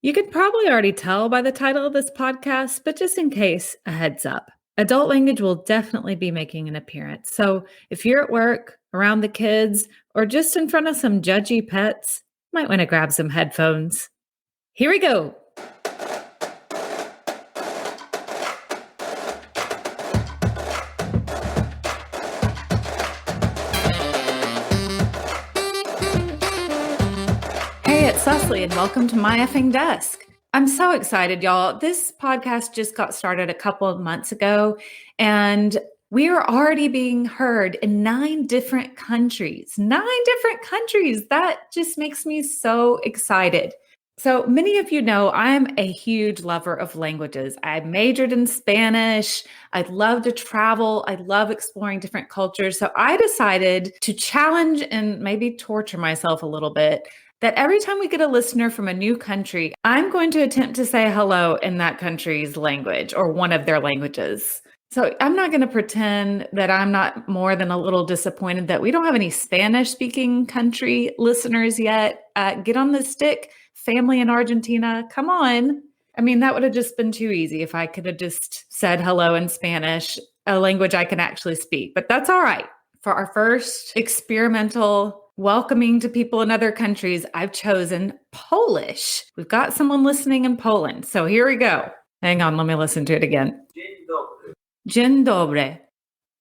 You could probably already tell by the title of this podcast, but just in case, a heads up. Adult language will definitely be making an appearance. So if you're at work, around the kids, or just in front of some judgy pets, you might want to grab some headphones. Here we go. Hey, it's Cecily, and welcome to My Effing Desk. I'm so excited, y'all. This podcast just got started a couple of months ago, and we are already being heard in 9 different countries. 9 different countries. That just makes me so excited. So many of you know I'm a huge lover of languages. I majored in Spanish. I love to travel. I love exploring different cultures. So I decided to challenge and maybe torture myself a little bit that every time we get a listener from a new country, I'm going to attempt to say hello in that country's language or one of their languages. So I'm not going to pretend that I'm not more than a little disappointed that we don't have any Spanish-speaking country listeners yet. Get on the stick, family in Argentina. Come on. I mean, that would have just been too easy if I could have just said hello in Spanish, a language I can actually speak. But that's all right. For our first experimental welcoming to people in other countries, I've chosen Polish. We've got someone listening in Poland. So here we go. Hang on, let me listen to it again. Dzień dobry. Dzień dobry.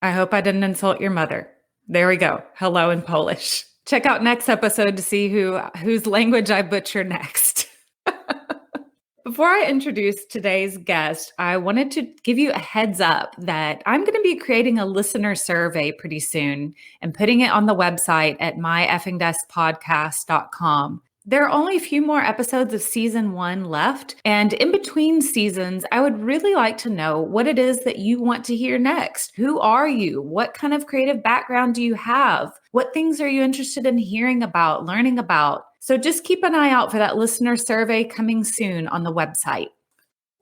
I hope I didn't insult your mother. There we go. Hello in Polish. Check out next episode to see whose language I butcher next. Before I introduce today's guest, I wanted to give you a heads up that I'm going to be creating a listener survey pretty soon and putting it on the website at myeffingdeskpodcast.com. There are only a few more episodes of season 1 left, and in between seasons, I would really like to know what it is that you want to hear next. Who are you? What kind of creative background do you have? What things are you interested in hearing about, learning about? So just keep an eye out for that listener survey coming soon on the website.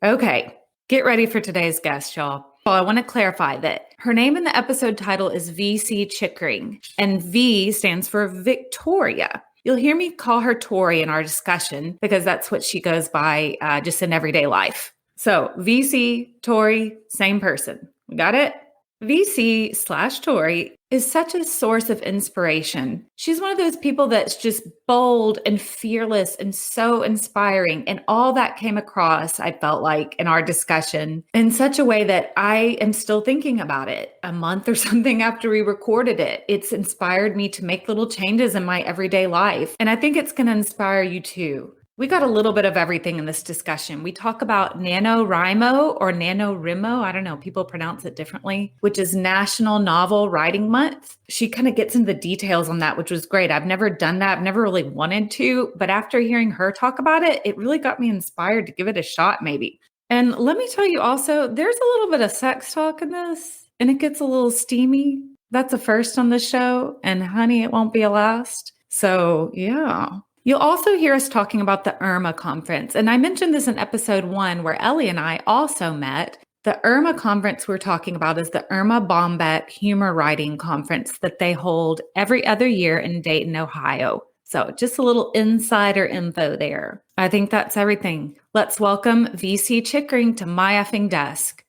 Okay, get ready for today's guest, y'all. Well, I want to clarify that her name in the episode title is VC Chickering, and V stands for Victoria. You'll hear me call her Tori in our discussion because that's what she goes by just in everyday life. So VC, Tori, same person. We got it? VC/Tori is such a source of inspiration. She's one of those people that's just bold and fearless and so inspiring. And all that came across, I felt like, in our discussion in such a way that I am still thinking about it a month or something after we recorded it. It's inspired me to make little changes in my everyday life. And I think it's going to inspire you too. We got a little bit of everything in this discussion. We talk about NaNoWriMo or NaNoWriMo. I don't know, people pronounce it differently, which is National Novel Writing Month. She kind of gets into the details on that, which was great. I've never done that. I've never really wanted to, but after hearing her talk about it, it really got me inspired to give it a shot maybe. And let me tell you also, there's a little bit of sex talk in this, and it gets a little steamy. That's a first on the show, and honey, it won't be a last. So yeah. You'll also hear us talking about the IRMA conference. And I mentioned this in episode 1 where Ellie and I also met. The IRMA conference we're talking about is the Irma Bombeck Humor Writing Conference that they hold every other year in Dayton, Ohio. So just a little insider info there. I think that's everything. Let's welcome VC Chickering to My Effing Desk.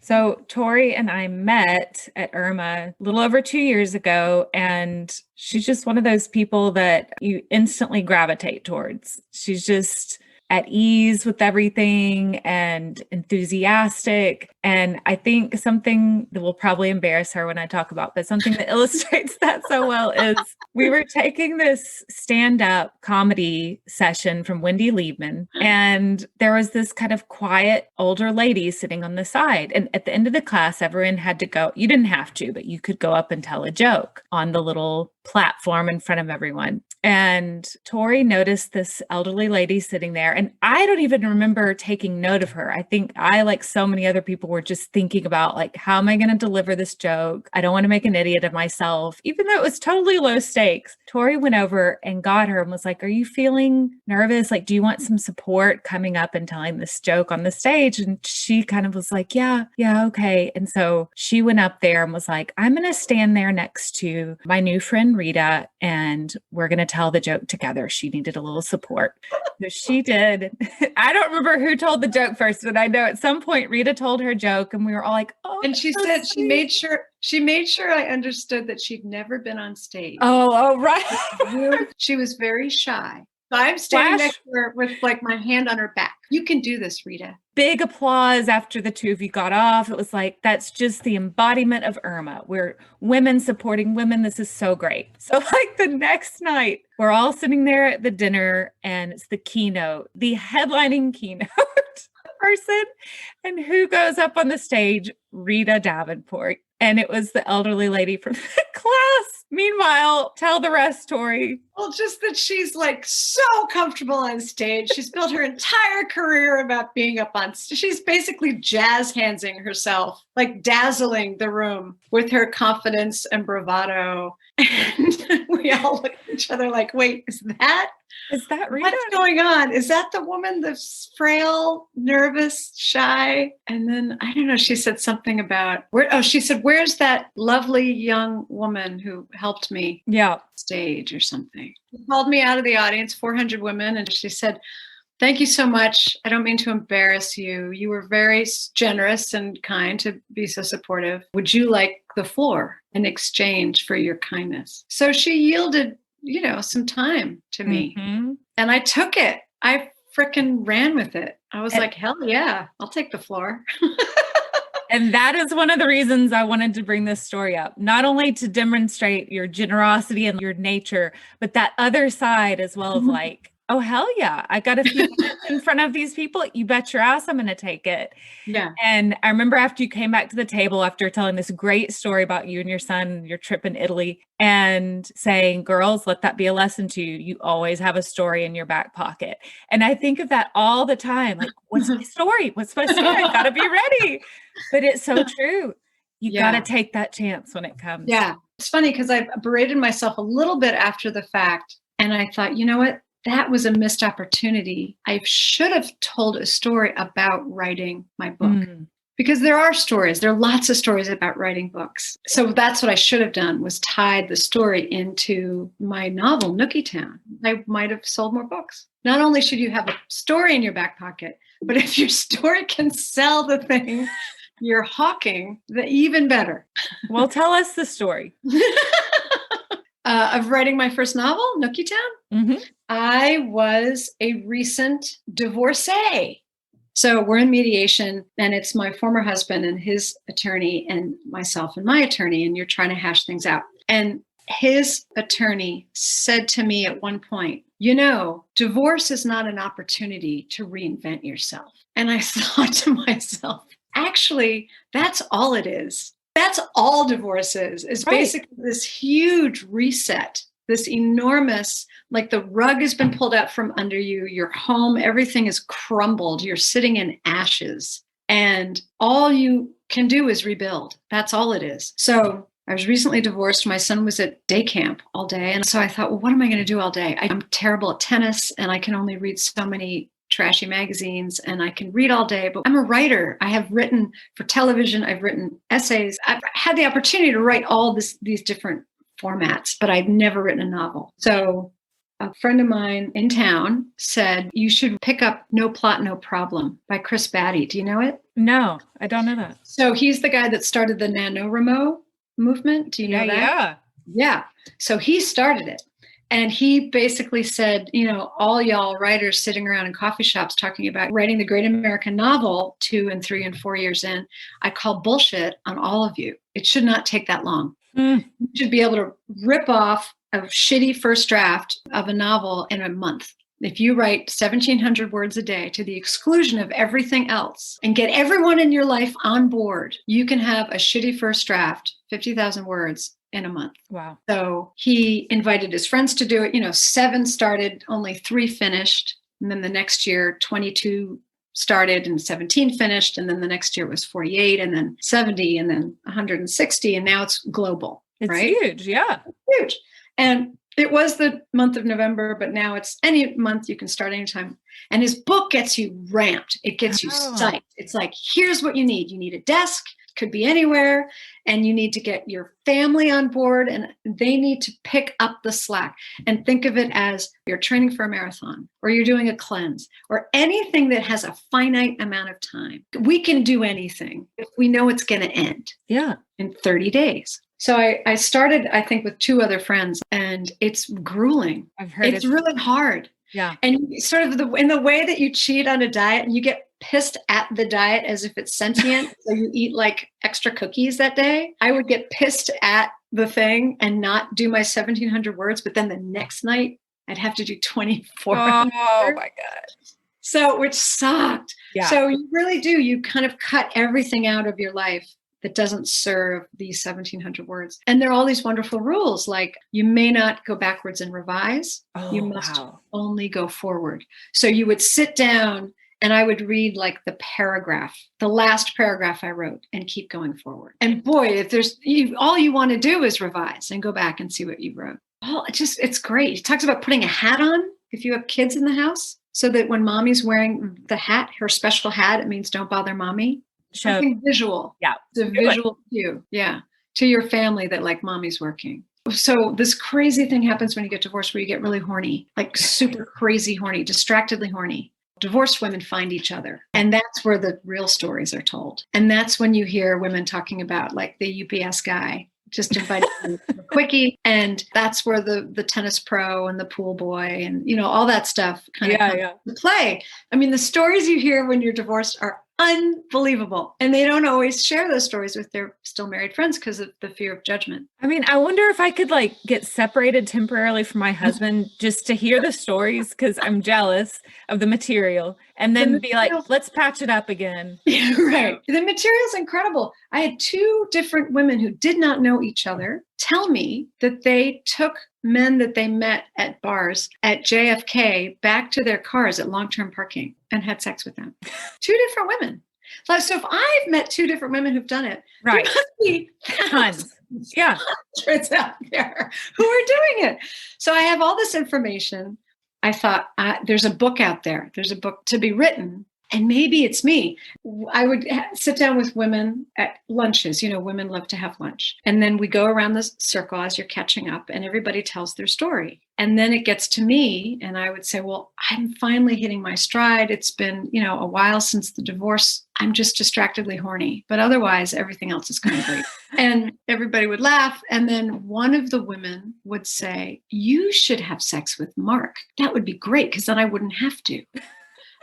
So Tori and I met at IRMA a little over 2 years ago, and she's just one of those people that you instantly gravitate towards. She's just at ease with everything and enthusiastic. And I think something that will probably embarrass her when I talk about, but something that illustrates that so well is we were taking this stand-up comedy session from Wendy Liebman, and there was this kind of quiet older lady sitting on the side. And at the end of the class, everyone had to go. You didn't have to, but you could go up and tell a joke on the little platform in front of everyone. And Tori noticed this elderly lady sitting there. And I don't even remember taking note of her. I think I, like so many other people, were just thinking about like, how am I going to deliver this joke? I don't want to make an idiot of myself, even though it was totally low stakes. Tori went over and got her and was like, are you feeling nervous? Like, do you want some support coming up and telling this joke on the stage? And she kind of was like, yeah, okay. And so she went up there and was like, I'm going to stand there next to my new friend, Rita, and we're going to tell the joke together. She needed a little support. So she did. I don't remember who told the joke first, but I know at some point Rita told her joke and we were all like, oh. And she said she made sure I understood that she'd never been on stage. Oh, right. She was very shy. So I'm standing next to her with like my hand on her back. You can do this, Rita. Big applause after the two of you got off. It was like, that's just the embodiment of Irma. We're women supporting women. This is so great. So like the next night, we're all sitting there at the dinner and it's the keynote, the headlining keynote person. And who goes up on the stage? Rita Davenport. And it was the elderly lady from the class. Meanwhile, tell the rest, Tori. Well, just that she's like so comfortable on stage. She's built her entire career about being up on stage. She's basically jazz handsing herself, like dazzling the room with her confidence and bravado. And we all look at each other like, wait, is that Rita? What's going on? Is that the woman that's frail, nervous, shy? And then, I don't know, she said something about, she said, where's that lovely young woman who helped me stage or something? She called me out of the audience, 400 women, and she said, thank you so much. I don't mean to embarrass you. You were very generous and kind to be so supportive. Would you like the floor in exchange for your kindness? So she yielded, some time to me. Mm-hmm. And I took it. I frickin' ran with it. I was like, hell yeah, I'll take the floor. And that is one of the reasons I wanted to bring this story up, not only to demonstrate your generosity and your nature, but that other side as well of like, oh, hell yeah. I got a few minutes in front of these people. You bet your ass I'm going to take it. Yeah. And I remember after you came back to the table, after telling this great story about you and your son, your trip in Italy, and saying, girls, let that be a lesson to you. You always have a story in your back pocket. And I think of that all the time. Like, what's my story? What's my story? I got to be ready. But it's so true. You got to take that chance when it comes. Yeah. It's funny because I berated myself a little bit after the fact. And I thought, you know what? That was a missed opportunity. I should have told a story about writing my book because there are stories. There are lots of stories about writing books. So that's what I should have done, was tied the story into my novel, Nookietown. I might have sold more books. Not only should you have a story in your back pocket, but if your story can sell the thing you're hawking, even better. Well, tell us the story. Of writing my first novel, Nookietown. Mm-hmm. I was a recent divorcee. So we're in mediation and it's my former husband and his attorney and myself and my attorney, and you're trying to hash things out. And his attorney said to me at one point, divorce is not an opportunity to reinvent yourself. And I thought to myself, actually, that's all it is. That's all divorce is basically this huge reset, this enormous, like the rug has been pulled out from under you, your home, everything is crumbled, you're sitting in ashes, and all you can do is rebuild. That's all it is. So I was recently divorced. My son was at day camp all day. And so I thought, well, what am I going to do all day? I'm terrible at tennis and I can only read so many trashy magazines and I can read all day, but I'm a writer. I have written for television. I've written essays. I've had the opportunity to write all these different formats, but I've never written a novel. So a friend of mine in town said, you should pick up No Plot, No Problem by Chris Baty. Do you know it? No, I don't know that. So he's the guy that started the NaNoWriMo movement. Do you know that? Yeah. So he started it. And he basically said, all y'all writers sitting around in coffee shops talking about writing the great American novel 2 and 3 and 4 years in, I call bullshit on all of you. It should not take that long. You should be able to rip off a shitty first draft of a novel in a month. if you write 1,700 words a day to the exclusion of everything else and get everyone in your life on board, you can have a shitty first draft, 50,000 words in a month. Wow. So he invited his friends to do it. 7 started, only 3 finished. And then the next year, 22 started and 17 finished. And then the next year was 48 and then 70 and then 160. And now it's global. It's right? huge. Yeah. It's huge. And it was the month of November, but now it's any month you can start anytime. And his book gets you ramped. It gets you psyched. It's like, here's what you need. You need a desk, could be anywhere, and you need to get your family on board and they need to pick up the slack and think of it as you're training for a marathon or you're doing a cleanse or anything that has a finite amount of time. We can do anything if we know it's going to end in 30 days. So I started, I think, with 2 other friends, and it's grueling. I've heard it's really hard. Yeah. And sort of in the way that you cheat on a diet and you get pissed at the diet as if it's sentient. So you eat like extra cookies that day. I would get pissed at the thing and not do my 1,700 words. But then the next night I'd have to do 24. Oh my God. So, which sucked. Yeah. So you really do. You kind of cut everything out of your life that doesn't serve these 1,700 words. And there are all these wonderful rules, like you may not go backwards and revise. You must only go forward. So you would sit down and I would read like the paragraph, the last paragraph I wrote, and keep going forward. And boy, if there's all you want to do is revise and go back and see what you wrote. Oh, it's great. He talks about putting a hat on if you have kids in the house, so that when mommy's wearing the hat, her special hat, it means don't bother mommy. Something visual. Yeah. It's a visual cue. Yeah. To your family that like mommy's working. So this crazy thing happens when you get divorced where you get really horny, like super crazy horny, distractedly horny. Divorced women find each other. And that's where the real stories are told. And that's when you hear women talking about like the UPS guy just invited me for a quickie. And that's where the tennis pro and the pool boy and, all that stuff kind of comes into play. I mean, the stories you hear when you're divorced are unbelievable. And they don't always share those stories with their still married friends because of the fear of judgment. I mean, I wonder if I could like get separated temporarily from my husband just to hear the stories because I'm jealous of the material and then be like, let's patch it up again. Right. The material's incredible. I had 2 different women who did not know each other tell me that they took men that they met at bars at JFK back to their cars at long-term parking and had sex with them. 2 different women. So if I've met 2 different women who've done it, right, there must be tons. Yeah, hundreds out there who are doing it. So I have all this information. I thought there's a book out there. There's a book to be written. And maybe it's me. I would sit down with women at lunches. Women love to have lunch. And then we go around the circle as you're catching up and everybody tells their story. And then it gets to me and I would say, well, I'm finally hitting my stride. It's been, a while since the divorce. I'm just distractedly horny. But otherwise, everything else is kind of great. And everybody would laugh. And then one of the women would say, you should have sex with Mark. That would be great because then I wouldn't have to.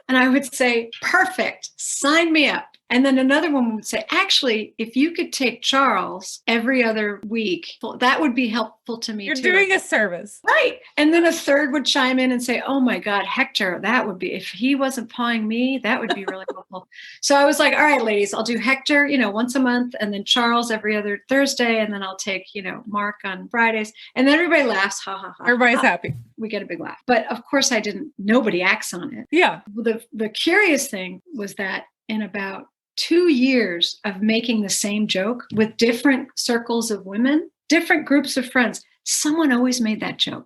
And I would say, perfect, sign me up. And then another woman would say, actually, if you could take Charles every other week, that would be helpful to me. You're doing a service. Right. And then a third would chime in and say, oh my God, Hector, that would be, if he wasn't pawing me, that would be really helpful. So I was like, all right, ladies, I'll do Hector, once a month, and then Charles every other Thursday. And then I'll take, Mark on Fridays. And then everybody laughs. Ha, ha, ha. Everybody's happy. We get a big laugh. But of course nobody acts on it. Yeah. The curious thing was that in about 2 years of making the same joke with different circles of women, different groups of friends, someone always made that joke.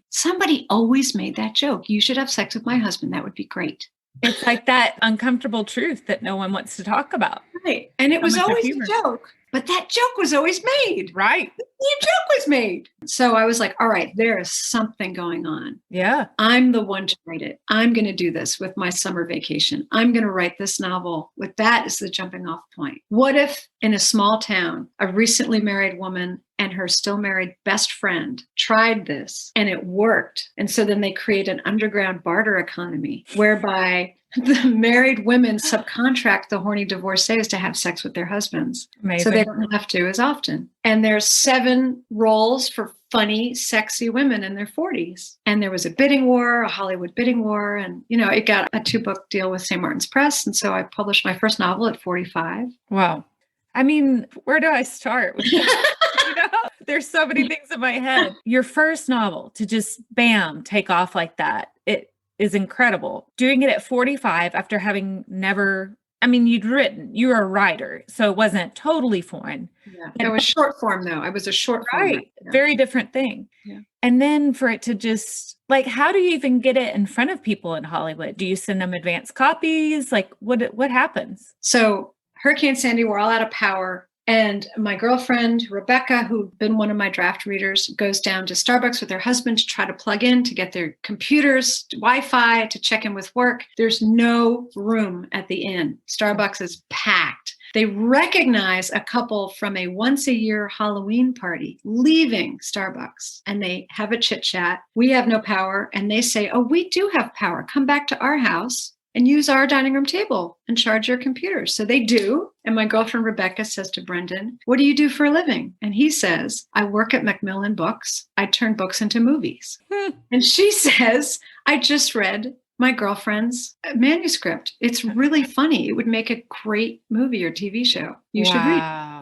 Somebody always made that joke. You should have sex with my husband. That would be great. It's like that uncomfortable truth that no one wants to talk about. Right. And it was always a joke, but that joke was always made. Right. The joke was made. So I was like, all right, there is something going on. Yeah. I'm the one to write it. I'm going to do this with my summer vacation. I'm going to write this novel with that as the jumping off point. What if in a small town, a recently married woman and her still married best friend tried this and it worked? And so then they create an underground barter economy whereby the married women subcontract the horny divorcees to have sex with their husbands. Amazing. So they don't have to as often. And there's 7 roles for funny, sexy women in their 40s. And there was a bidding war, a Hollywood bidding war. And, it got a 2-book deal with St. Martin's Press. And so I published my first novel at 45. Wow. I mean, where do I start with that? There's so many things in my head. Your first novel to just bam, take off like that. It is incredible. Doing it at 45 after having never, you were a writer, so it wasn't totally foreign. Yeah. It was short form though. I was a short form. Right. Yeah. Very different thing. Yeah. And then for it to just how do you even get it in front of people in Hollywood? Do you send them advance copies? What happens? So Hurricane Sandy, we're all out of power. And my girlfriend, Rebecca, who'd been one of my draft readers, goes down to Starbucks with her husband to try to plug in, to get their computers, Wi-Fi, to check in with work. There's no room at the inn. Starbucks is packed. They recognize a couple from a once-a-year Halloween party leaving Starbucks, and they have a chit-chat. We have no power, and they say, oh, we do have power. Come back to our house and use our dining room table and charge your computers. So they do. And my girlfriend, Rebecca, says to Brendan, what do you do for a living? And he says, I work at Macmillan Books. I turn books into movies. And she says, I just read my girlfriend's manuscript. It's really funny. It would make a great movie or TV show. You should read.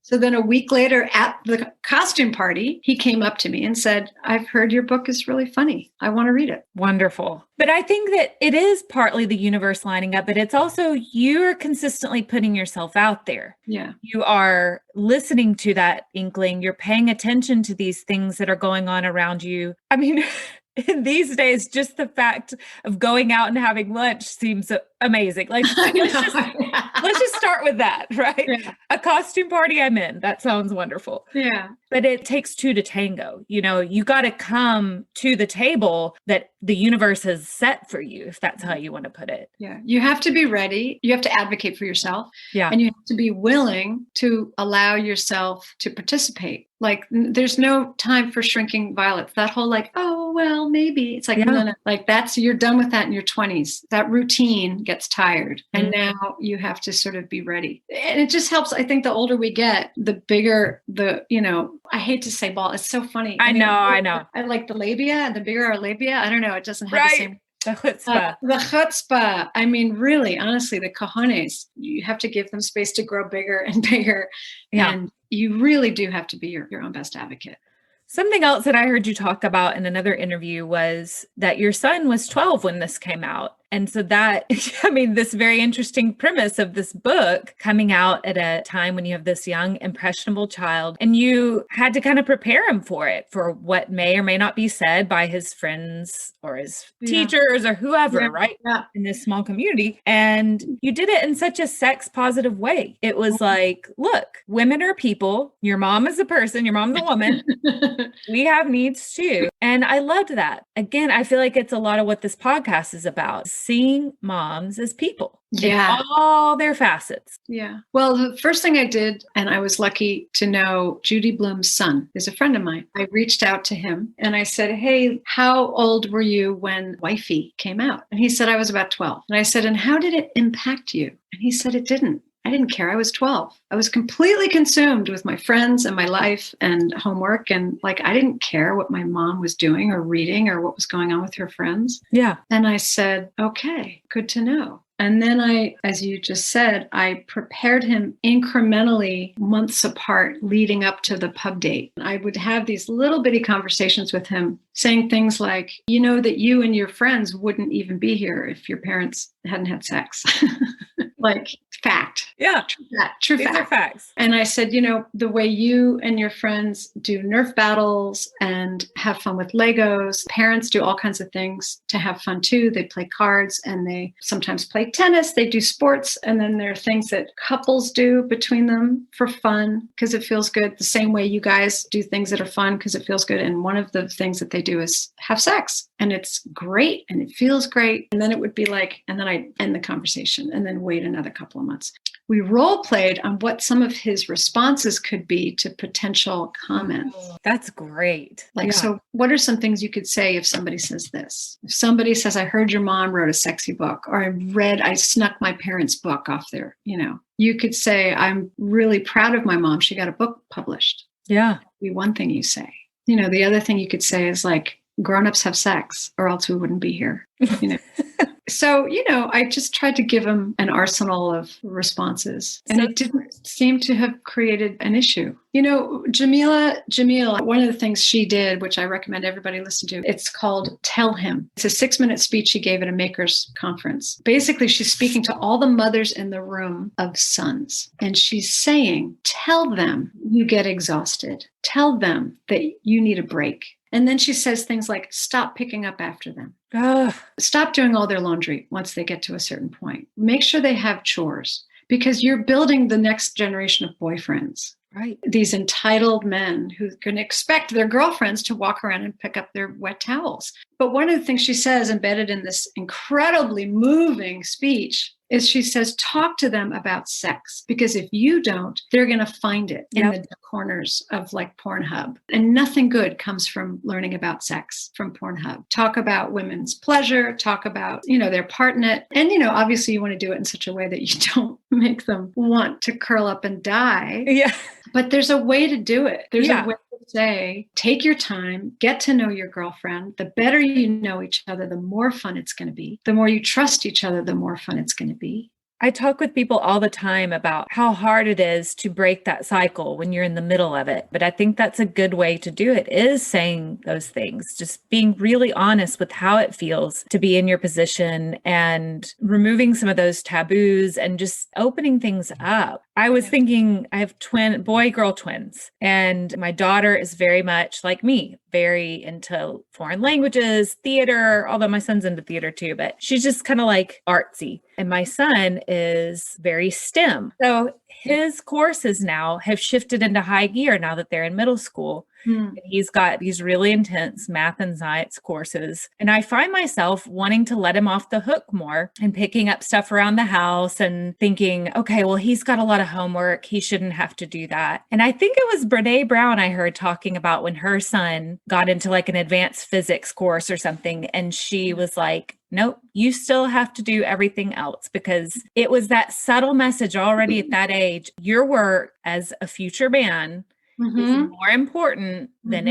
So then a week later at the costume party, he came up to me and said, I've heard your book is really funny. I want to read it. Wonderful. But I think that it is partly the universe lining up, but it's also you're consistently putting yourself out there. Yeah. You are listening to that inkling. You're paying attention to these things that are going on around you. In these days, just the fact of going out and having lunch seems amazing. Let's just start with that, right? Yeah. A costume party I'm in. That sounds wonderful. Yeah. But it takes two to tango. You got to come to the table that the universe has set for you, if that's how you want to put it. Yeah. You have to be ready. You have to advocate for yourself. Yeah. And you have to be willing to allow yourself to participate. There's no time for shrinking violets. That whole oh, well, maybe. It's no. You're done with that in your 20s. That routine gets tired. And now you have to sort of be ready. And it just helps. I think the older we get, the bigger I hate to say ball. It's so funny. I know. I like the labia, and the bigger our labia, I don't know. It doesn't have the same. The chutzpah. The chutzpah. Really, honestly, the cojones, you have to give them space to grow bigger and bigger. Yeah. And you really do have to be your own best advocate. Something else that I heard you talk about in another interview was that your son was 12 when this came out. And so that, this very interesting premise of this book coming out at a time when you have this young, impressionable child, and you had to kind of prepare him for it, for what may or may not be said by his friends or his teachers or whoever, right? Yeah. In this small community. And you did it in such a sex positive way. It was look, women are people. Your mom is a person. Your mom's a woman. We have needs too. And I loved that. Again, I feel like it's a lot of what this podcast is about. Seeing moms as people. Yeah. In all their facets. Yeah. Well, the first thing I did, and I was lucky to know Judy Bloom's son is a friend of mine. I reached out to him and I said, hey, how old were you when Wifey came out? And he said, I was about 12. And I said, and how did it impact you? And he said, it didn't. I didn't care. I was 12. I was completely consumed with my friends and my life and homework. And I didn't care what my mom was doing or reading or what was going on with her friends. Yeah. And I said, okay, good to know. And then I, as you just said, I prepared him incrementally months apart leading up to the pub date. I would have these little bitty conversations with him saying things like, that you and your friends wouldn't even be here if your parents hadn't had sex. Fact. Yeah. True These fact. are facts. And I said, the way you and your friends do Nerf battles and have fun with Legos, parents do all kinds of things to have fun too. They play cards and they sometimes play tennis. They do sports. And then there are things that couples do between them for fun because it feels good. The same way you guys do things that are fun because it feels good. And one of the things that they do is have sex. And it's great and it feels great. And then it would be and then I end the conversation and then wait another couple of months. We role played on what some of his responses could be to potential comments. Oh, that's great. So what are some things you could say if somebody says this? If somebody says, I heard your mom wrote a sexy book, or I snuck my parents' book off there, you could say, I'm really proud of my mom. She got a book published. Yeah. That'd be one thing you say. The other thing you could say is like, grown-ups have sex or else we wouldn't be here. So, I just tried to give him an arsenal of responses, and it didn't seem to have created an issue. Jamil, one of the things she did, which I recommend everybody listen to, it's called Tell Him. It's a 6-minute speech she gave at a makers conference. Basically, she's speaking to all the mothers in the room of sons, and she's saying, tell them you get exhausted. Tell them that you need a break. And then she says things like, stop picking up after them. Stop doing all their laundry once they get to a certain point. Make sure they have chores, because you're building the next generation of boyfriends. Right. These entitled men who can expect their girlfriends to walk around and pick up their wet towels. But one of the things she says embedded in this incredibly moving speech is she says, talk to them about sex, because if you don't, they're going to find it in the corners of like Pornhub. And nothing good comes from learning about sex from Pornhub. Talk about women's pleasure, talk about, their partner. And, obviously you want to do it in such a way that you don't make them want to curl up and die. Yeah. But there's a way to do it. There's a way to say, take your time, get to know your girlfriend. The better you know each other, the more fun it's going to be. The more you trust each other, the more fun it's going to be. I talk with people all the time about how hard it is to break that cycle when you're in the middle of it. But I think that's a good way to do it, is saying those things, just being really honest with how it feels to be in your position and removing some of those taboos and just opening things up. I was thinking, I have boy-girl twins, and my daughter is very much like me, very into foreign languages, theater, although my son's into theater too, but she's just kind of like artsy. And my son is very STEM. So his courses now have shifted into high gear now that they're in middle school. And he's got these really intense math and science courses. And I find myself wanting to let him off the hook more and picking up stuff around the house and thinking, okay, well, he's got a lot of homework. He shouldn't have to do that. And I think it was Brene Brown I heard talking about when her son got into like an advanced physics course or something. And she was like, nope, you still have to do everything else, because it was that subtle message already at that age. Your work as a future man is more important than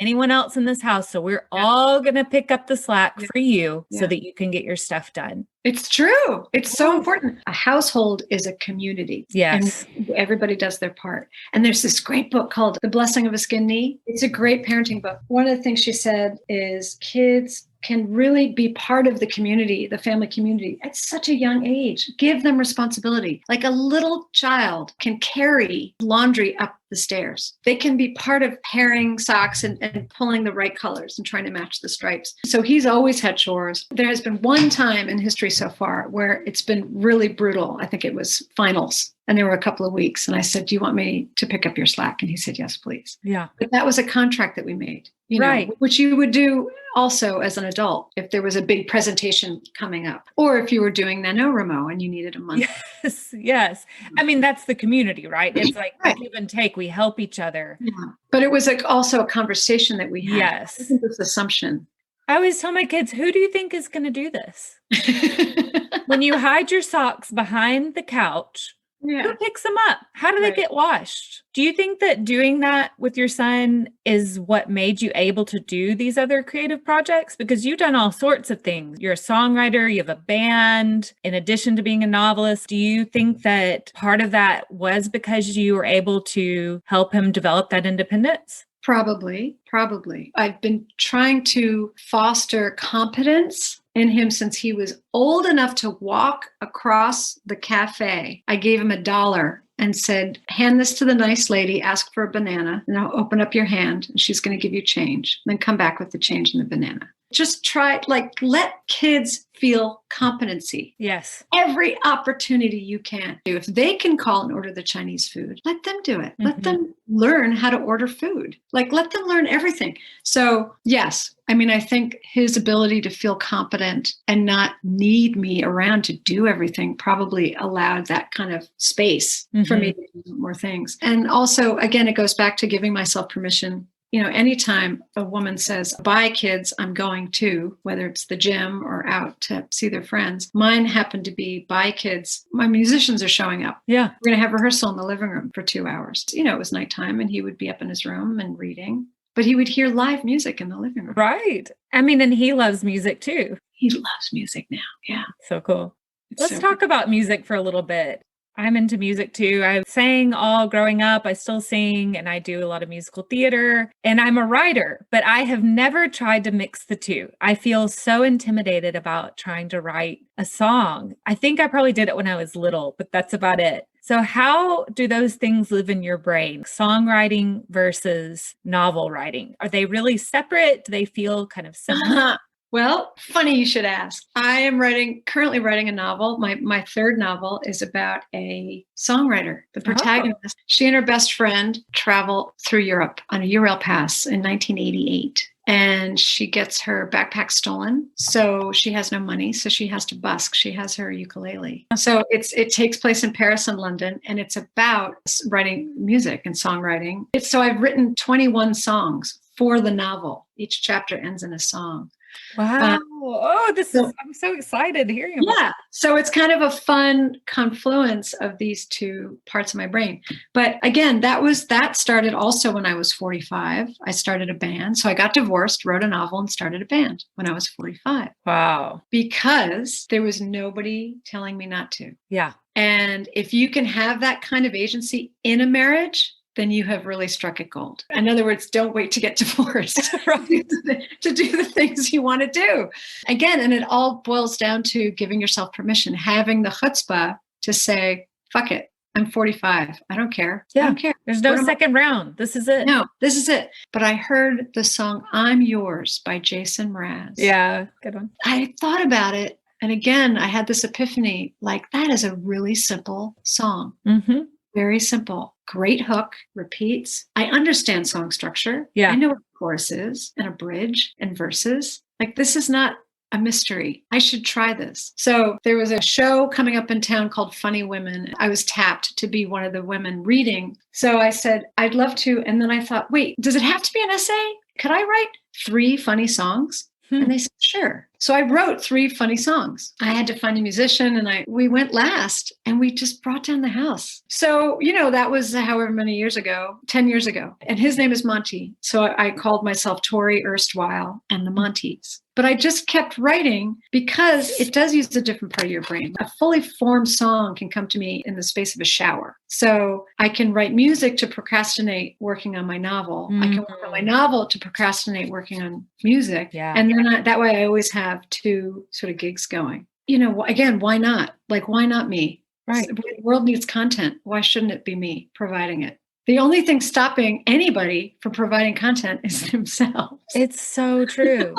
anyone else in this house. So we're all going to pick up the slack for you so that you can get your stuff done. It's true. It's so important. A household is a community. Yes. And everybody does their part. And there's this great book called The Blessing of a Skin Knee. It's a great parenting book. One of the things she said is kids can really be part of the community, the family community, at such a young age. Give them responsibility. Like a little child can carry laundry up the stairs. They can be part of pairing socks and pulling the right colors and trying to match the stripes. So he's always had chores. There has been one time in history so far where it's been really brutal. I think it was finals. And there were a couple of weeks. And I said, do you want me to pick up your slack? And he said, yes, please. Yeah. But that was a contract that we made, which you would do also as an adult if there was a big presentation coming up, or if you were doing NaNoWriMo and you needed a month. Yes. I mean, that's the community, right? It's like give and take. We help each other. Yeah. But it was also a conversation that we had. Yes. It wasn't this assumption. I always tell my kids, who do you think is going to do this? When you hide your socks behind the couch, who picks them up? How do they get washed? Do you think that doing that with your son is what made you able to do these other creative projects? Because you've done all sorts of things. You're a songwriter, you have a band, in addition to being a novelist. Do you think that part of that was because you were able to help him develop that independence? Probably. I've been trying to foster competence in him since he was old enough to walk across the cafe. I gave him $1 and said, hand this to the nice lady, ask for a banana, and I'll open up your hand and she's going to give you change. Then come back with the change and the banana. Just let kids feel competency. Yes. Every opportunity you can do. If they can call and order the Chinese food, let them do it. Let them learn how to order food. Let them learn everything. So yes, I think his ability to feel competent and not need me around to do everything probably allowed that kind of space for me to do more things. And also, again, it goes back to giving myself permission. Anytime a woman says, bye kids, I'm going to, whether it's the gym or out to see their friends, mine happened to be, bye kids, my musicians are showing up. Yeah. We're going to have rehearsal in the living room for 2 hours. It was nighttime and he would be up in his room and reading. but he would hear live music in the living room. Right. I mean, and he loves music too. He loves music now. Yeah. So cool. Let's So talk about music for a little bit. I'm into music too. I sang all growing up. I still sing and I do a lot of musical theater and I'm a writer, but I have never tried to mix the two. I feel so intimidated about trying to write a song. I think I probably did it when I was little, but that's about it. So how do those things live in your brain? Songwriting versus novel writing. Are they really separate? Do they feel kind of similar? Well, funny you should ask. I am currently writing a novel. My third novel is about a songwriter. The protagonist, she and her best friend travel through Europe on a Ural pass in 1988. And she gets her backpack stolen. So she has no money. So she has to busk. She has her ukulele. So it takes place in Paris and London. And it's about writing music and songwriting. So I've written 21 songs for the novel. Each chapter ends in a song. Wow. I'm so excited hearing about Yeah. So it's kind of a fun confluence of these two parts of my brain. But again, that started also when I was 45. I started a band. So I got divorced, wrote a novel, and started a band when I was 45. Wow. Because there was nobody telling me not to. Yeah. And if you can have that kind of agency in a marriage, then you have really struck it gold. In other words, don't wait to get divorced to do the things you want to do. Again, and it all boils down to giving yourself permission, having the chutzpah to say, fuck it, I'm 45. I don't care. Yeah. I don't care. There's no second round. This is it. No, this is it. But I heard the song I'm Yours by Jason Mraz. Yeah, good one. I thought about it. And again, I had this epiphany, like that is a really simple song. Mm-hmm. Very simple. Great hook, repeats. I understand song structure. Yeah. I know what a chorus is and a bridge and verses. Like this is not a mystery. I should try this. So there was a show coming up in town called Funny Women. I was tapped to be one of the women reading. So I said, I'd love to. And then I thought, wait, does it have to be an essay? Could I write 3 funny songs? And they said, sure. So I wrote 3 funny songs. I had to find a musician and we went last and we just brought down the house. So, that was however many years ago, 10 years ago. And his name is Monty. So I called myself Tori, Erstwhile, and the Montys. But I just kept writing because it does use a different part of your brain. A fully formed song can come to me in the space of a shower. So I can write music to procrastinate working on my novel. I can work on my novel to procrastinate working on music. Yeah. And then that way I always have 2 sort of gigs going. Again, why not? Like, why not me? Right. The world needs content. Why shouldn't it be me providing it? The only thing stopping anybody from providing content is themselves. It's so true.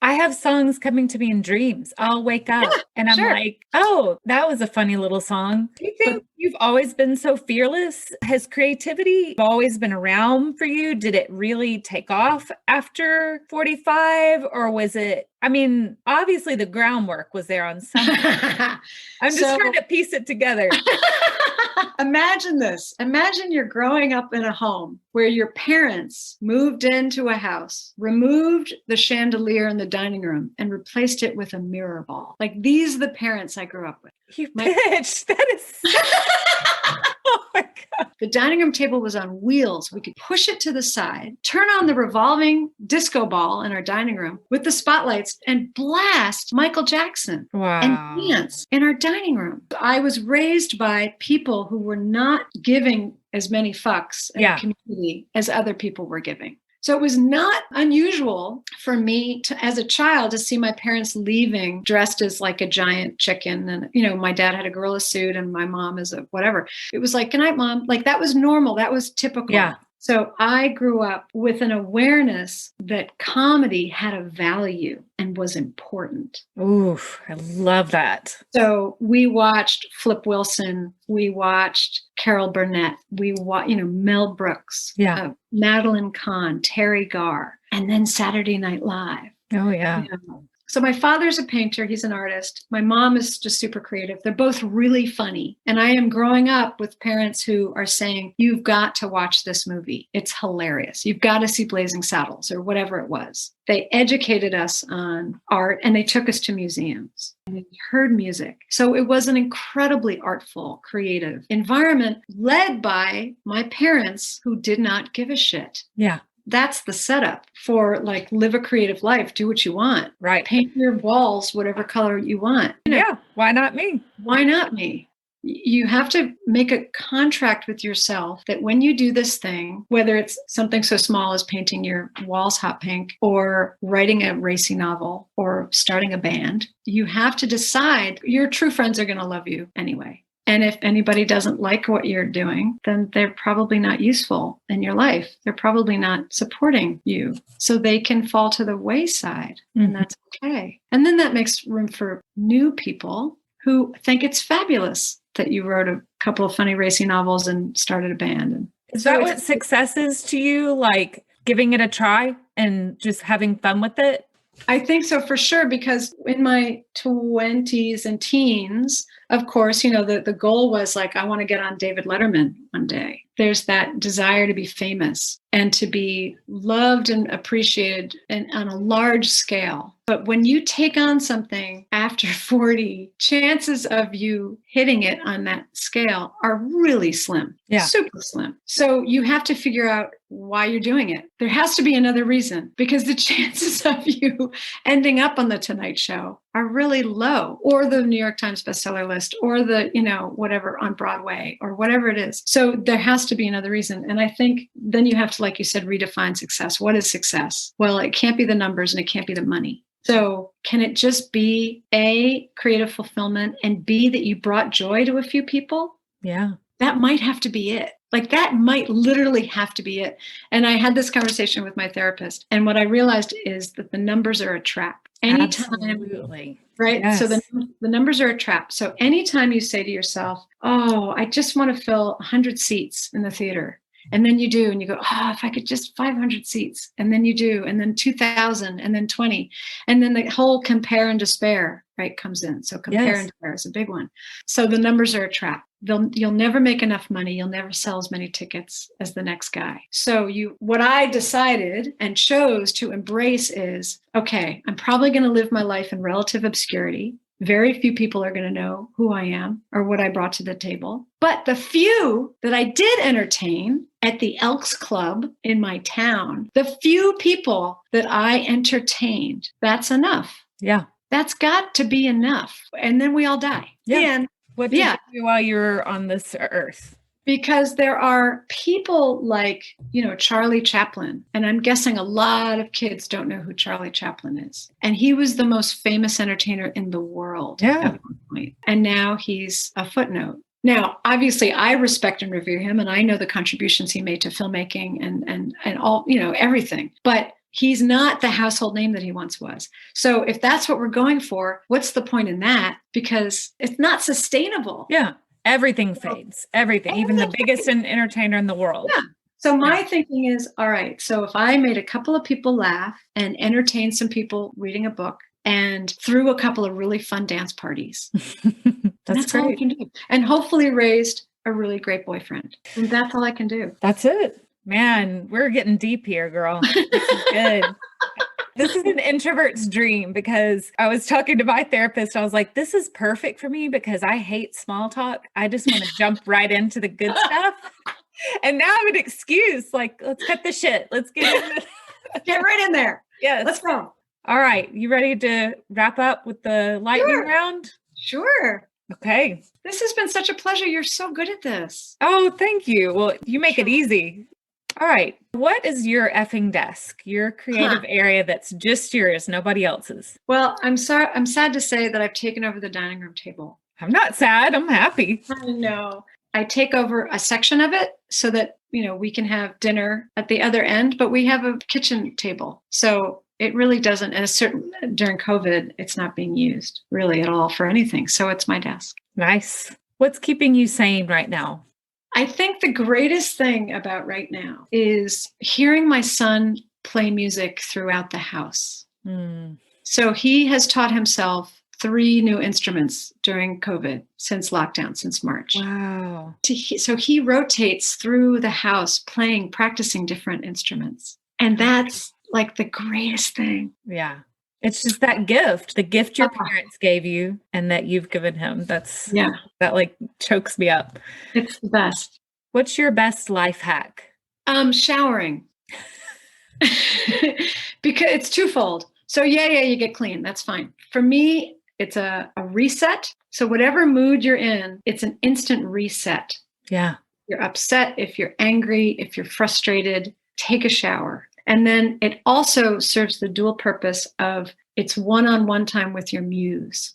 I have songs coming to me in dreams. I'll wake up and I'm like, oh, that was a funny little song. Do you think you've always been so fearless? Has creativity always been around for you? Did it really take off after 45? Or was it, obviously the groundwork was there on something. I'm just trying to piece it together. Imagine this. Imagine you're growing up in a home where your parents moved into a house, removed the chandelier in the dining room, and replaced it with a mirror ball. Like, these are the parents I grew up with. You bitch. That is oh my God. The dining room table was on wheels. We could push it to the side, turn on the revolving disco ball in our dining room with the spotlights and blast Michael Jackson and dance in our dining room. I was raised by people who were not giving as many fucks in the community as other people were giving. So it was not unusual for me as a child to see my parents leaving dressed as like a giant chicken. And, my dad had a gorilla suit and my mom is a whatever. It was like, good night, Mom. Like, that was normal. That was typical. Yeah. So I grew up with an awareness that comedy had a value and was important. Ooh, I love that. So we watched Flip Wilson. We watched Carol Burnett. We watched, Mel Brooks, Madeline Kahn, Terry Garr, and then Saturday Night Live. Oh, yeah. So my father's a painter. He's an artist. My mom is just super creative. They're both really funny. And I am growing up with parents who are saying, you've got to watch this movie. It's hilarious. You've got to see Blazing Saddles or whatever it was. They educated us on art and they took us to museums and we heard music. So it was an incredibly artful, creative environment led by my parents who did not give a shit. Yeah. that's the setup for like live a creative life, do what you want. Right. Paint your walls whatever color you want. Yeah. Why not me? Why not me? You have to make a contract with yourself that when you do this thing, whether it's something so small as painting your walls hot pink or writing a racy novel or starting a band, you have to decide your true friends are going to love you anyway. And if anybody doesn't like what you're doing, then they're probably not useful in your life. They're probably not supporting you. So they can fall to the wayside, and that's okay. And then that makes room for new people who think it's fabulous that you wrote a couple of funny racy novels and started a band. And is that what success is to you? Like giving it a try and just having fun with it? I think so, for sure, because in my 20s and teens, of course, the goal was like, I want to get on David Letterman one day. There's that desire to be famous and to be loved and appreciated and on a large scale. But when you take on something after 40, chances of you hitting it on that scale are really slim, super slim. So you have to figure out why you're doing it. There has to be another reason, because the chances of you ending up on the Tonight Show are really low, or the New York Times bestseller list, or the, whatever on Broadway or whatever it is. So there has to be another reason. And I think then you have to, like you said, redefine success. What is success? Well, it can't be the numbers and it can't be the money. So can it just be A, creative fulfillment, and B, that you brought joy to a few people? Yeah. That might have to be it. Like that might literally have to be it. And I had this conversation with my therapist. And what I realized is that the numbers are a trap. Anytime, absolutely. Right? Yes. So the numbers are a trap. So anytime you say to yourself, oh, I just want to fill 100 seats in the theater. And then you do, and you go, oh, if I could just 500 seats. And then you do, and then 2,000, and then 20. And then the whole compare and despair, right, comes in. So compare and despair is a big one. So the numbers are a trap. You'll never make enough money. You'll never sell as many tickets as the next guy. So what I decided and chose to embrace is, okay, I'm probably going to live my life in relative obscurity. Very few people are going to know who I am or what I brought to the table. But the few that I did entertain at the Elks Club in my town, the few people that I entertained, that's enough. Yeah. That's got to be enough. And then we all die. Yeah. And what did you do while you were on this earth? Because there are people like, Charlie Chaplin. And I'm guessing a lot of kids don't know who Charlie Chaplin is. And he was the most famous entertainer in the world at one point. And now he's a footnote. Now, obviously, I respect and revere him, and I know the contributions he made to filmmaking and all, everything. But he's not the household name that he once was. So if that's what we're going for, what's the point in that? Because it's not sustainable. Yeah. Everything fades. Everything. Even the biggest entertainer in the world. Yeah. So my thinking is, all right, so if I made a couple of people laugh and entertained some people reading a book and threw a couple of really fun dance parties, that's all I can do. And hopefully raised a really great boyfriend. And that's all I can do. That's it. Man, we're getting deep here, girl. This is good. This is an introvert's dream, because I was talking to my therapist. I was like, this is perfect for me because I hate small talk. I just want to jump right into the good stuff. And now I have an excuse. Like, let's cut the shit. Let's get right in there. Yes. Let's go. All right. You ready to wrap up with the lightning round? Sure. Okay. This has been such a pleasure. You're so good at this. Oh, thank you. Well, you make it easy. All right. What is your effing desk? Your creative area that's just yours, nobody else's? Well, I'm sorry. I'm sad to say that I've taken over the dining room table. I'm not sad. I'm happy. I know. I take over a section of it so that, we can have dinner at the other end, but we have a kitchen table. So it really doesn't, during COVID, it's not being used really at all for anything. So it's my desk. Nice. What's keeping you sane right now? I think the greatest thing about right now is hearing my son play music throughout the house. So he has taught himself 3 new instruments during COVID, since lockdown, since March. Wow. So he rotates through the house practicing different instruments. And that's like the greatest thing. Yeah. It's just that gift, the gift your parents gave you and that you've given him. That like chokes me up. It's the best. What's your best life hack? Showering. Because it's twofold. So yeah, you get clean. That's fine. For me, it's a reset. So whatever mood you're in, it's an instant reset. Yeah. You're upset, if you're angry, if you're frustrated, take a shower. And then it also serves the dual purpose of it's one-on-one time with your muse.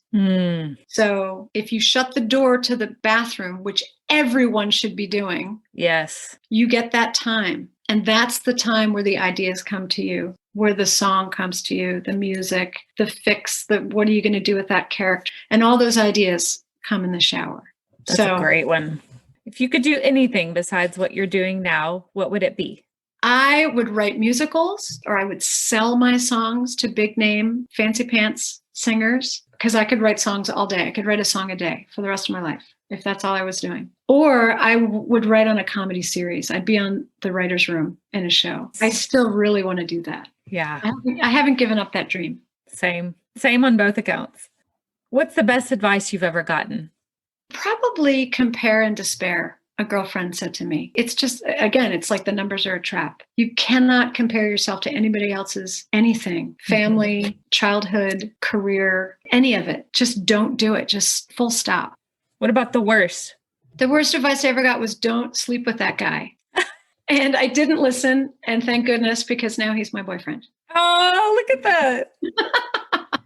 So if you shut the door to the bathroom, which everyone should be doing, yes, you get that time. And that's the time where the ideas come to you, where the song comes to you, the music, the fix, what are you going to do with that character? And all those ideas come in the shower. That's a great one. If you could do anything besides what you're doing now, what would it be? I would write musicals, or I would sell my songs to big name, fancy pants singers, because I could write songs all day. I could write a song a day for the rest of my life, if that's all I was doing. Or I would write on a comedy series. I'd be on the writer's room in a show. I still really want to do that. Yeah. I haven't given up that dream. Same on both accounts. What's the best advice you've ever gotten? Probably compare and despair. A girlfriend said to me, it's just, again, it's like the numbers are a trap. You cannot compare yourself to anybody else's anything, family, childhood, career, any of it. Just don't do it. Just full stop. What about the worst? The worst advice I ever got was don't sleep with that guy. And I didn't listen. And thank goodness, because now he's my boyfriend. Oh, look at that.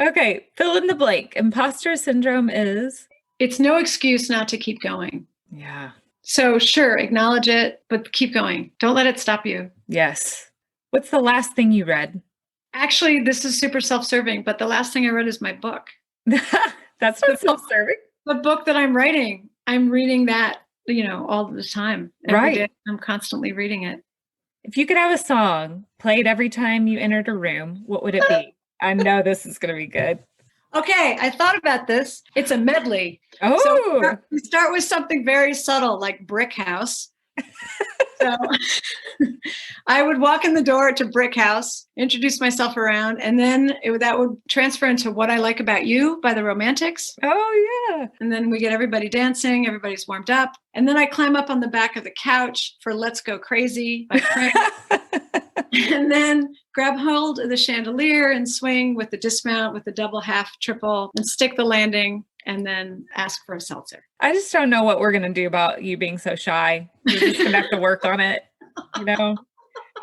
Okay. Fill in the blank. Imposter syndrome is? It's no excuse not to keep going. Yeah. So sure, acknowledge it, but keep going. Don't let it stop you. Yes. What's the last thing you read? Actually, this is super self-serving, but the last thing I read is my book. That's not self-serving. The book that I'm writing, I'm reading that, all the time. Every day, I'm constantly reading it. If you could have a song played every time you entered a room, what would it be? I know this is going to be good. Okay, I thought about this. It's a medley. Oh. So we start with something very subtle like Brick House. So I would walk in the door to Brick House, introduce myself around, and then that would transfer into What I Like About You by the Romantics. Oh, yeah. And then we get everybody dancing, everybody's warmed up. And then I climb up on the back of the couch for Let's Go Crazy by Prince. And then grab hold of the chandelier and swing with the dismount with the double, half, triple, and stick the landing, and then ask for a seltzer. I just don't know what we're going to do about you being so shy. You're just going to have to work on it.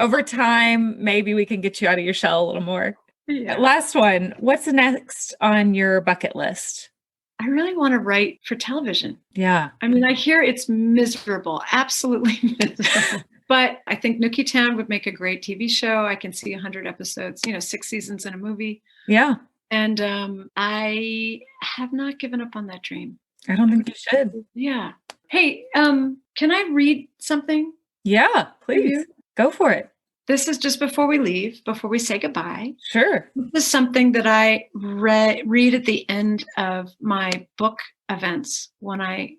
Over time, maybe we can get you out of your shell a little more. Yeah. Last one. What's next on your bucket list? I really want to write for television. Yeah. I mean, I hear it's miserable, absolutely miserable. But I think Nookietown would make a great TV show. I can see 100 episodes, 6 seasons in a movie. Yeah. And I have not given up on that dream. I don't think you should. Yeah. Hey, can I read something? Yeah, please. Go for it. This is just before we leave, before we say goodbye. Sure. This is something that I read at the end of my book events when I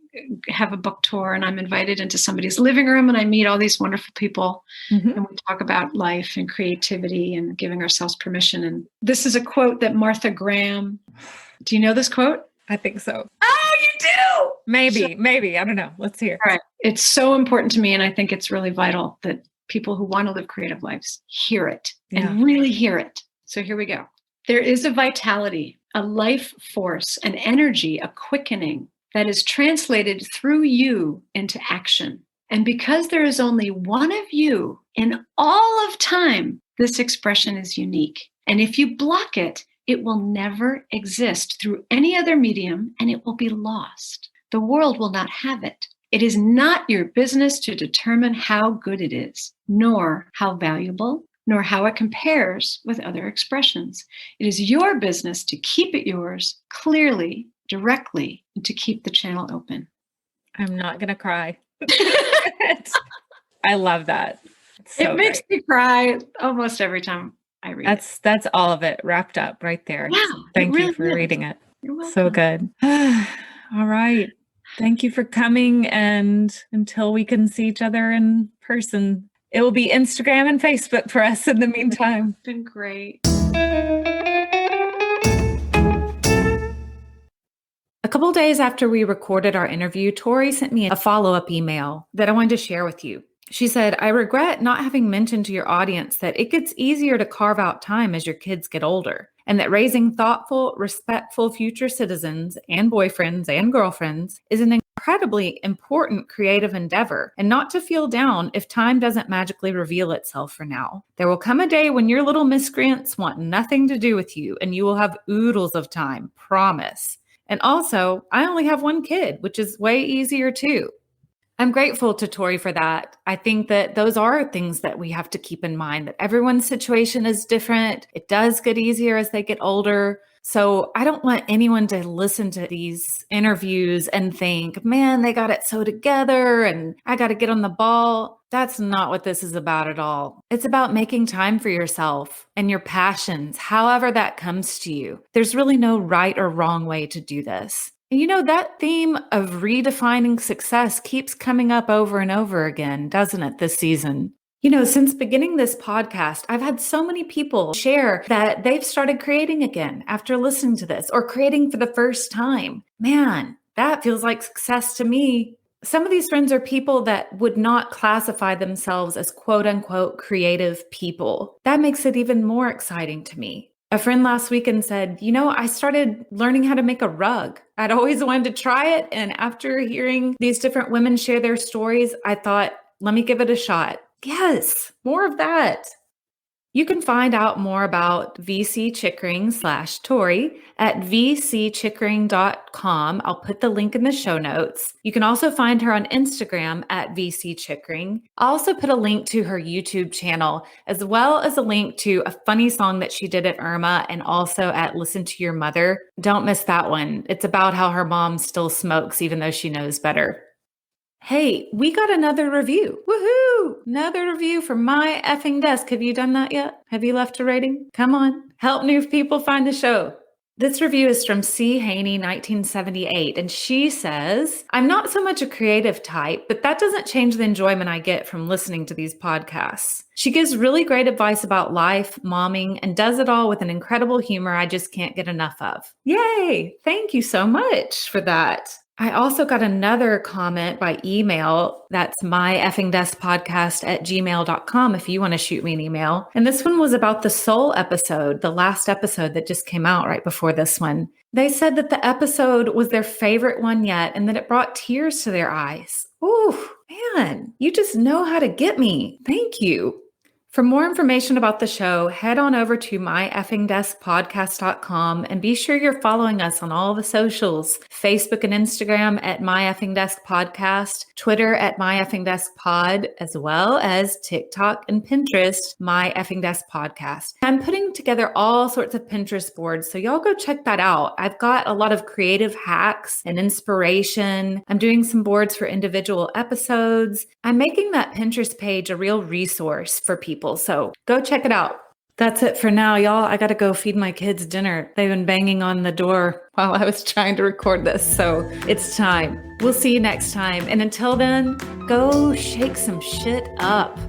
have a book tour and I'm invited into somebody's living room and I meet all these wonderful people and we talk about life and creativity and giving ourselves permission. And this is a quote that Martha Graham, do you know this quote? I think so. Oh, you do? Maybe. I don't know. Let's hear. All right. It's so important to me. And I think it's really vital that people who want to live creative lives hear it and really hear it. So here we go. There is a vitality, a life force, an energy, a quickening that is translated through you into action. And because there is only one of you in all of time, this expression is unique. And if you block it, it will never exist through any other medium and it will be lost. The world will not have it. It is not your business to determine how good it is, nor how valuable, nor how it compares with other expressions. It is your business to keep it yours clearly, directly, and to keep the channel open. I'm not going to cry. I love that. It makes me cry almost every time I read it. That's all of it wrapped up right there. Yeah, so thank you for reading it. You're welcome. So good. All right. Thank you for coming. And until we can see each other in person, it will be Instagram and Facebook for us in the meantime. It's been great. A couple of days after we recorded our interview, Tori sent me a follow-up email that I wanted to share with you. She said, I regret not having mentioned to your audience that it gets easier to carve out time as your kids get older, and that raising thoughtful, respectful future citizens and boyfriends and girlfriends is an incredibly important creative endeavor, and not to feel down if time doesn't magically reveal itself for now. There will come a day when your little miscreants want nothing to do with you, and you will have oodles of time, promise. And also, I only have one kid, which is way easier too. I'm grateful to Tori for that. I think that those are things that we have to keep in mind, that everyone's situation is different. It does get easier as they get older. So I don't want anyone to listen to these interviews and think, man, they got it so together and I got to get on the ball. That's not what this is about at all. It's about making time for yourself and your passions, however that comes to you. There's really no right or wrong way to do this. You know, that theme of redefining success keeps coming up over and over again, doesn't it, this season? You know, since beginning this podcast, I've had so many people share that they've started creating again after listening to this or creating for the first time. Man, that feels like success to me. Some of these friends are people that would not classify themselves as quote unquote creative people. That makes it even more exciting to me. A friend last weekend said, you know, I started learning how to make a rug. I'd always wanted to try it. And after hearing these different women share their stories, I thought, let me give it a shot. Yes, more of that. You can find out more about VC Chickering / Tori at vcchickering.com. I'll put the link in the show notes. You can also find her on Instagram at VC Chickering. I'll also put a link to her YouTube channel, as well as a link to a funny song that she did at Irma and also at Listen to Your Mother. Don't miss that one. It's about how her mom still smokes, even though she knows better. Hey, we got another review. Woohoo! Another review from My Effing Desk. Have you done that yet? Have you left a rating? Come on. Help new people find the show. This review is from C. Haney, 1978, and she says, I'm not so much a creative type, but that doesn't change the enjoyment I get from listening to these podcasts. She gives really great advice about life, momming, and does it all with an incredible humor I just can't get enough of. Yay! Thank you so much for that. I also got another comment by email. That's myeffingdeskpodcast@gmail.com if you want to shoot me an email. And this one was about the soul episode, the last episode that just came out right before this one. They said that the episode was their favorite one yet and that it brought tears to their eyes. Ooh, man, you just know how to get me. Thank you. For more information about the show, head on over to myeffingdeskpodcast.com and be sure you're following us on all the socials, Facebook and Instagram at myeffingdeskpodcast, Twitter at myeffingdeskpod, as well as TikTok and Pinterest, myeffingdeskpodcast. I'm putting together all sorts of Pinterest boards, so y'all go check that out. I've got a lot of creative hacks and inspiration. I'm doing some boards for individual episodes. I'm making that Pinterest page a real resource for people. So go check it out. That's it for now, y'all. I got to go feed my kids dinner. They've been banging on the door while I was trying to record this. So it's time. We'll see you next time. And until then, go shake some shit up.